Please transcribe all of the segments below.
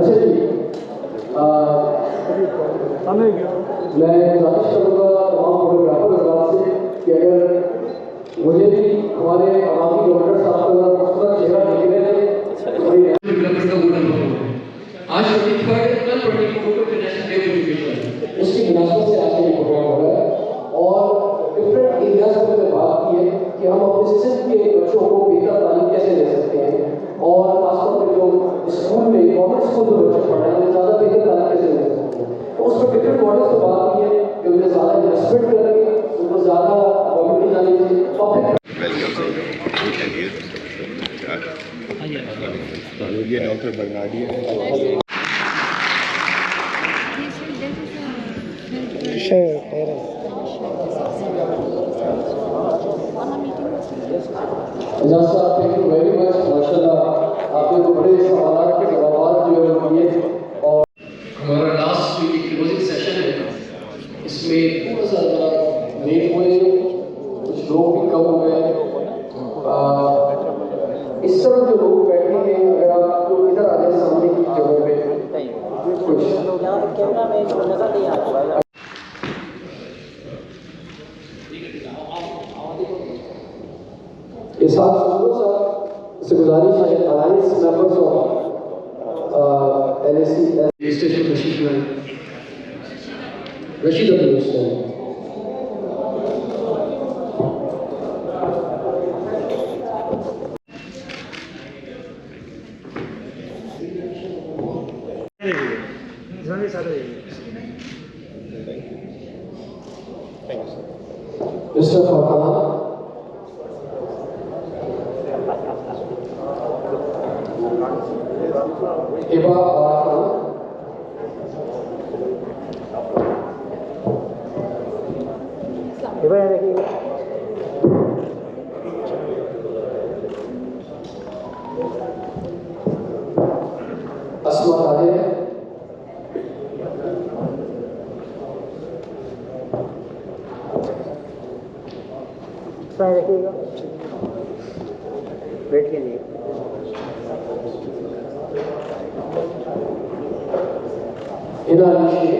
اچھا جی، میں گزارش کروں گا تمام فوٹوگرافر حضرات سے کہ اگر مجھے بھی ہمارے عوامی گورنر صاحب کا خوبصورت چہرہ دیکھنے دیں. آج 23 کل 24 کو انٹرنیشنل ڈے آف ایجوکیشن، اس کی مناسبت سے آج کا یہ پروگرام ہو رہا ہے اور ڈفرینٹ ایریاز پر میں بات کی ہے کہ ہم اپنے صنف کے بچوں کو بہتر تعلیم کیسے دے سکتے ہیں اور خاص طور پہ جو اسکول میں گورنمنٹ اسکول میں بچے پڑھ رہے ہیں انہیں زیادہ بہتر تعلیم کیسے دے سکتے ہیں. تو اس پر ڈفرینٹ ماڈلس پر بات کی ہے کہ انہیں زیادہ انویسٹمنٹ کریں گے، ان کو زیادہ گورنمنٹ جانے کی پبلک. یہ ڈاکٹر برناڈی ہے. اعجاز صاحب تھینک یو ویری مچ. ماشاء اللہ آپ نے تو بڑے سوالات کے جوابات جو ہے وہ دیے. اور ہمارا لاسٹ جو ایک کلوزنگ سیشن ہے اس میں تھوڑا سا لیٹ ہوئے، کچھ لوگ بھی کم ہو گئے. اس طرح جو لوگ بیٹھے ہیں اگر آپ کو ادھر آ جائیں سامنے کی جگہ پہ کچھ کیمرہ میں نظر نہیں آتا. اس ساتھ سے گزارش ہے alliance members of LAC station تشریف لائیں. رشید عبد الحسین. مسٹر فرقان. ہبا خان. اسما طاہر. رکھیے گا ویٹ کیجیے. ہنا علی شیخ.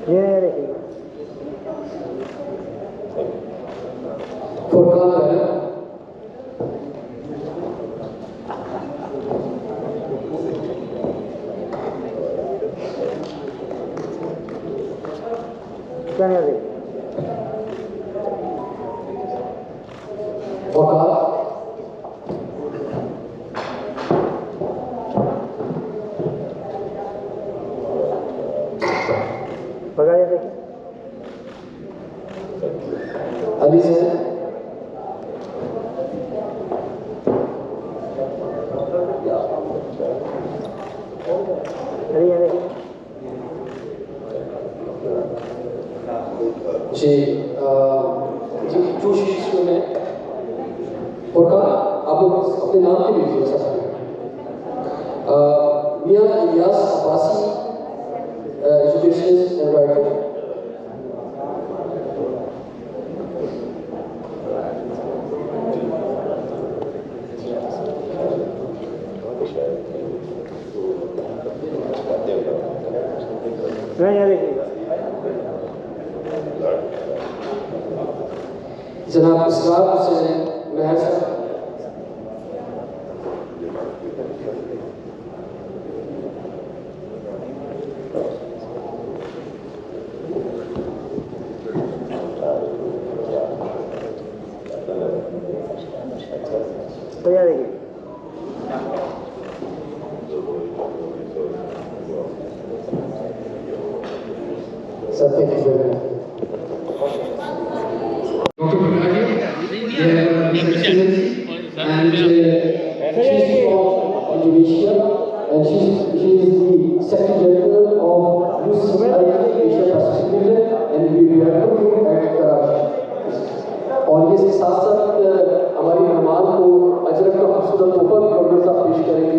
یہ رکھیے گا. فرقان ہے. کیا نہیں دیکھ وقار. بگایا دیکھیں. علی سے ارے یہ دیکھیں. جی جو شیشس میں فرقان آپ لوگ اپنے نام کے لیجیے سب سے. میاں Ilyas Abbasi educationist and writer. یہ دیکھیے گا. جناب اسرار حسین مہر صاحب. تو یہ دیکھیے. Sir thank you very much. Dr. Bernardi, His Excellency, and she's from Indonesia, and she is the Secretary General of UCI Asia Pacific Region, and we welcome you at Karachi. اور یہ اس کے ساتھ ساتھ ہماری مہمان کو اجرک کا خوبصورت تحفہ بھی گورنر صاحب پیش کریں گے.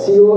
CEO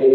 1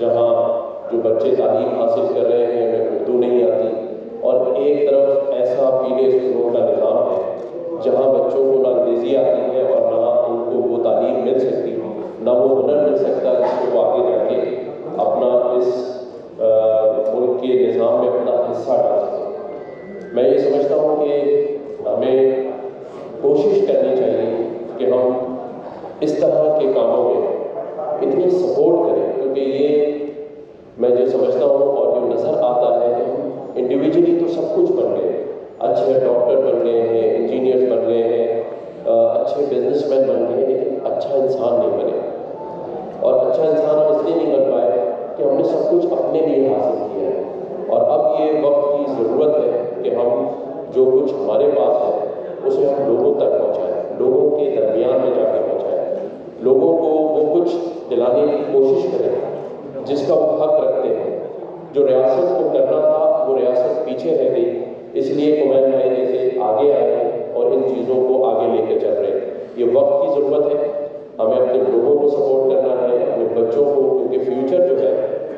جہاں جو بچے تعلیم حاصل کر رہے ہیں انہیں اردو نہیں آتی، اور ایک طرف ایسا پیلے اسکولوں کا نظام ہے جہاں بچوں کو نہ انگریزی آتی ہے اور نہ ان کو وہ تعلیم مل سکتی، نہ وہ ہنر مل سکتا جس کو وہ آگے جا کے اپنا اس ملک کے نظام میں اپنا حصہ ڈال سکیں۔ میں یہ سمجھتا ہوں کہ ہمیں کوشش کرنی چاہیے کہ ہم اس طرح کے کاموں میں اتنی سپورٹ کریں، کیونکہ یہ میں جو سمجھتا ہوں اور جو نظر آتا ہے کہ ہم انڈیویجولی تو سب کچھ بن گئے، اچھے ڈاکٹر بن گئے ہیں، انجینئرز بن گئے ہیں، اچھے بزنس مین بن گئے ہیں، لیکن اچھا انسان نہیں بنے۔ اور اچھا انسان ہم اس لیے نہیں بن پائے کہ ہم نے سب کچھ اپنے لیے حاصل کیا ہے، اور اب یہ وقت کی ضرورت ہے کہ ہم جو کچھ ہمارے پاس ہے اسے ہم لوگوں تک پہنچائیں، لوگوں کے درمیان میں جا کے پہنچائیں، لوگوں کو وہ کچھ دلانے کی کوشش کریں جس کا وہ حق رکھتے ہیں۔ جو ریاست کو کرنا تھا وہ ریاست پیچھے رہ گئی، اس لیے کمیل بھائی جیسے آگے آئے اور ان چیزوں کو آگے لے کے چل رہے ہیں۔ یہ وقت کی ضرورت ہے، ہمیں اپنے لوگوں کو سپورٹ کرنا ہے، اپنے بچوں کو، کیونکہ فیوچر جو ہے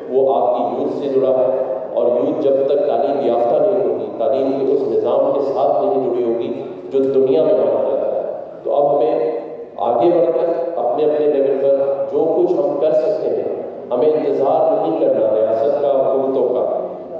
وہ آپ کی یوتھ سے جڑا ہے، اور یوتھ جب تک تعلیم یافتہ نہیں ہوگی، تعلیم کے اس نظام کے ساتھ نہیں جڑی ہوگی جو دنیا میں مانا جاتا ہے، تو اب ہمیں آگے بڑھ کر اپنے اپنے لیول پر جو کچھ ہم کر سکتے ہیں، ہمیں انتظار نہیں کرنا ریاست کا، حکومتوں کا،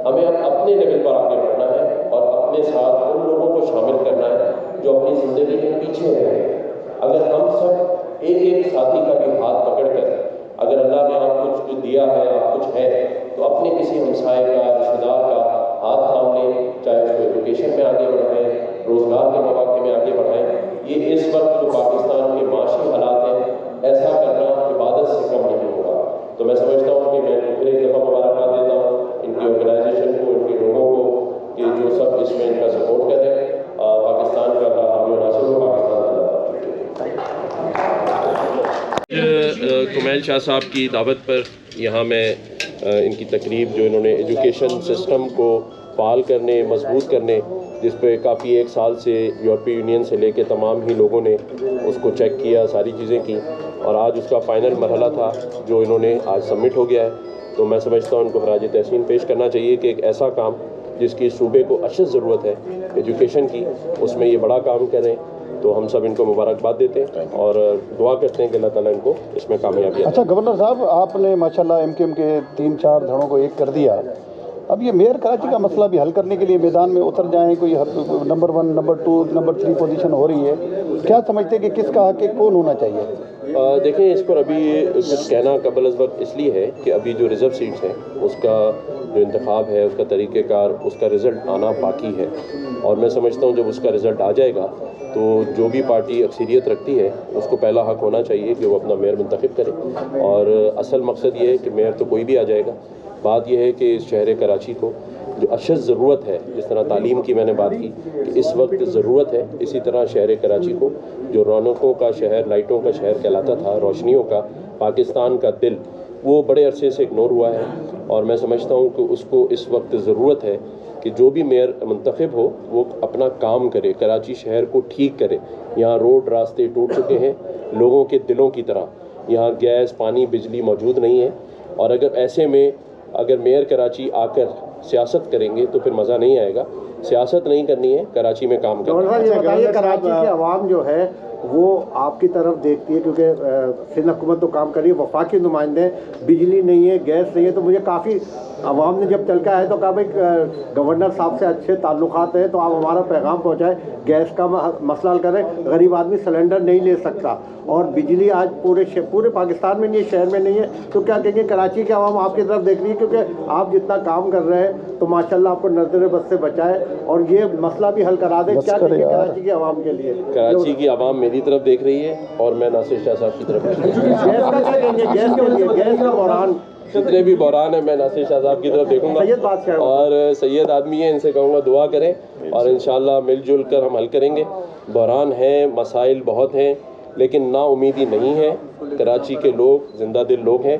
ہمیں اب اپنے لیول پر آگے بڑھنا ہے اور اپنے ساتھ ان لوگوں کو شامل کرنا ہے جو اپنی زندگی میں پیچھے رہ گئے۔ اگر ہم سب ایک ایک ساتھی کا بھی ہاتھ پکڑ کر، اگر اللہ نے آپ کچھ جو دیا ہے، آپ کچھ ہے، تو اپنے کسی ہمسائے کا، رشتہ دار کا ہاتھ تھام لیں، چاہے اس کو ایجوکیشن میں آگے بڑھائیں، روزگار کے مواقع میں آگے بڑھائیں۔ یہ اس وقت جو پاکستان کے معاشی حالات ہیں، ایسا کرنا عبادت سے کم نہیں ہوگا۔ تو میں سمجھتا ہوں کہ میں پھر ایک دفعہ مبارکباد دیتا ہوں ان کی آرگنائزیشن کو، ان کے لوگوں کو، کہ جو سب اس میں ان کا سپورٹ کر رہے ہیں۔ پاکستان کا اللہ حامی و ناصر ہو، پاکستان کمیل شاہ صاحب کی دعوت پر یہاں میں ان کی تقریب جو انہوں نے ایجوکیشن سسٹم کو فعال کرنے، مضبوط کرنے، جس پہ کافی ایک سال سے یورپی یونین سے لے کے تمام ہی لوگوں نے اس کو چیک کیا، ساری چیزیں کی، اور آج اس کا فائنل مرحلہ تھا جو انہوں نے آج سبمٹ ہو گیا ہے۔ تو میں سمجھتا ہوں ان کو خراج تحسین پیش کرنا چاہیے کہ ایک ایسا کام جس کی صوبے کو اشد ضرورت ہے ایجوکیشن کی، اس میں یہ بڑا کام کریں۔ تو ہم سب ان کو مبارکباد دیتے ہیں اور دعا کرتے ہیں کہ اللہ تعالیٰ ان کو اس میں کامیابی۔ اچھا گورنر صاحب، آپ نے ماشاءاللہ ایم کیو ایم کے 3-4 دھڑوں کو ایک کر دیا، اب یہ میئر کراچی کا مسئلہ بھی حل کرنے کے لیے میدان میں اتر جائیں، کوئی نمبر 1، نمبر 2، نمبر 3 پوزیشن ہو رہی ہے، کیا سمجھتے ہیں کہ کس کا حق ہے، کون ہونا چاہیے؟ دیکھیں، اس پر ابھی کچھ کہنا قبل از وقت اس لیے ہے کہ ابھی جو ریزرو سیٹس ہیں اس کا جو انتخاب ہے، اس کا طریقہ کار، اس کا رزلٹ آنا باقی ہے، اور میں سمجھتا ہوں جب اس کا رزلٹ آ جائے گا تو جو بھی پارٹی اکثریت رکھتی ہے اس کو پہلا حق ہونا چاہیے کہ وہ اپنا میئر منتخب کرے، اور اصل مقصد یہ ہے کہ میئر تو کوئی بھی آ جائے گا۔ بات یہ ہے کہ اس شہر کراچی کو جو اشد ضرورت ہے، جس طرح تعلیم کی میں نے بات کی کہ اس وقت ضرورت ہے، اسی طرح شہر کراچی کو جو رونقوں کا شہر، لائٹوں کا شہر کہلاتا تھا، روشنیوں کا، پاکستان کا دل، وہ بڑے عرصے سے اگنور ہوا ہے، اور میں سمجھتا ہوں کہ اس کو اس وقت ضرورت ہے کہ جو بھی میئر منتخب ہو وہ اپنا کام کرے، کراچی شہر کو ٹھیک کرے۔ یہاں روڈ راستے ٹوٹ چکے ہیں لوگوں کے دلوں کی طرح، یہاں گیس، پانی، بجلی موجود نہیں ہے، اور اگر ایسے میں اگر میئر کراچی آ کر سیاست کریں گے تو پھر مزہ نہیں آئے گا۔ سیاست نہیں کرنی ہے، کراچی میں کام کرنا ہے۔ یہ بتائیے کراچی کی عوام جو ہے وہ آپ کی طرف دیکھتی ہے، کیونکہ سندھ حکومت تو کام کر رہی ہے، وفاقی نمائندے، بجلی نہیں ہے، گیس نہیں ہے، تو مجھے کافی عوام نے جب چلکا ہے تو کہا بھائی گورنر صاحب سے اچھے تعلقات ہیں تو آپ ہمارا پیغام پہنچائیں، گیس کا مسئلہ حل کریں۔ غریب آدمی سلنڈر نہیں لے سکتا، اور بجلی آج پورے پاکستان میں نہیں ہے، شہر میں نہیں ہے، تو کیا کہیں گے؟ کراچی کی عوام آپ کی طرف دیکھ رہی ہے، کیونکہ آپ جتنا کام کر رہے ہیں تو ماشاءاللہ آپ کو نظر بد سے بچائے اور یہ مسئلہ بھی حل کرا دے۔ کیا کہیں گے کراچی کی عوام کے لیے؟ کراچی کی عوام میری طرف دیکھ رہی ہے اور میں ناصر شاہ صاحب کی طرف دیکھ رہی ہوں۔ گیس کا کیا کہیں گے؟ گیس کے لیے گیس کا بحران، جتنے بھی بحران ہیں میں ناصر شاہ صاحب کی طرف دیکھوں گا، اور سید آدمی ہیں، ان سے کہوں گا دعا کریں، اور انشاءاللہ مل جل کر ہم حل کریں گے۔ بحران ہیں، مسائل بہت ہیں، لیکن نا امیدی نہیں ہے۔ کراچی کے لوگ زندہ دل لوگ ہیں۔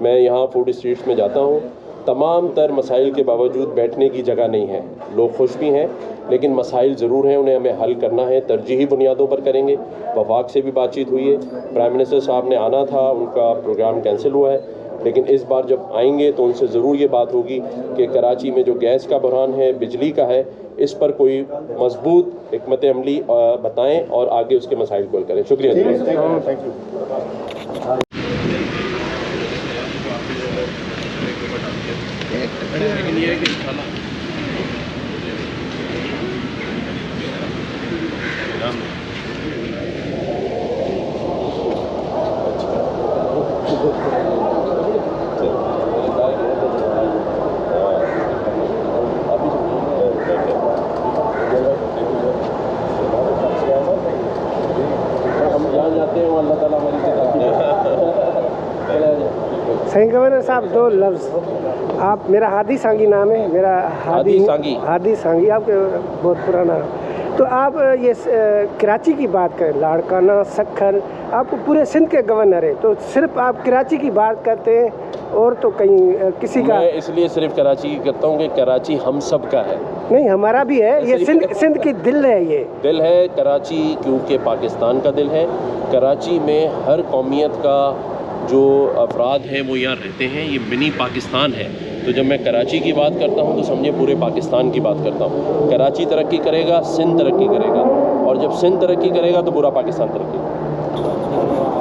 میں یہاں فوڈ اسٹریٹس میں جاتا ہوں، تمام تر مسائل کے باوجود بیٹھنے کی جگہ نہیں ہے، لوگ خوش بھی ہیں، لیکن مسائل ضرور ہیں، انہیں ہمیں حل کرنا ہے، ترجیحی بنیادوں پر کریں گے۔ وفاق سے بھی بات چیت ہوئی ہے، پرائم منسٹر صاحب نے آنا تھا، ان کا پروگرام کینسل ہوا ہے، لیکن اس بار جب آئیں گے تو ان سے ضرور یہ بات ہوگی کہ کراچی میں جو گیس کا بحران ہے، بجلی کا ہے، اس پر کوئی مضبوط حکمت عملی بتائیں اور آگے اس کے مسائل کو حل کریں. شکریہ. صحیح گورنر صاحب، دو لفظ. آپ، میرا ہادی سانگی نام ہے، میرا ہادی سانگی آپ کے بہت پرانا. تو آپ یہ کراچی کی بات کریں، لاڑکانہ، سکھر، آپ پورے سندھ کے گورنر ہیں، تو صرف آپ کراچی کی بات کرتے ہیں اور تو کہیں کسی کا؟ میں اس لیے صرف کراچی کی کرتا ہوں کہ کراچی ہم سب کا ہے. نہیں، ہمارا بھی ہے، یہ سندھ کی دل ہے. یہ دل ہے کراچی، کیونکہ پاکستان کا دل ہے. کراچی میں ہر قومیت کا جو افراد ہیں وہ یہاں رہتے ہیں. یہ منی پاکستان ہے. تو جب میں کراچی کی بات کرتا ہوں تو سمجھے پورے پاکستان کی بات کرتا ہوں. کراچی ترقی کرے گا، سندھ ترقی کرے گا، اور جب سندھ ترقی کرے گا تو پورا پاکستان ترقی کرے گا.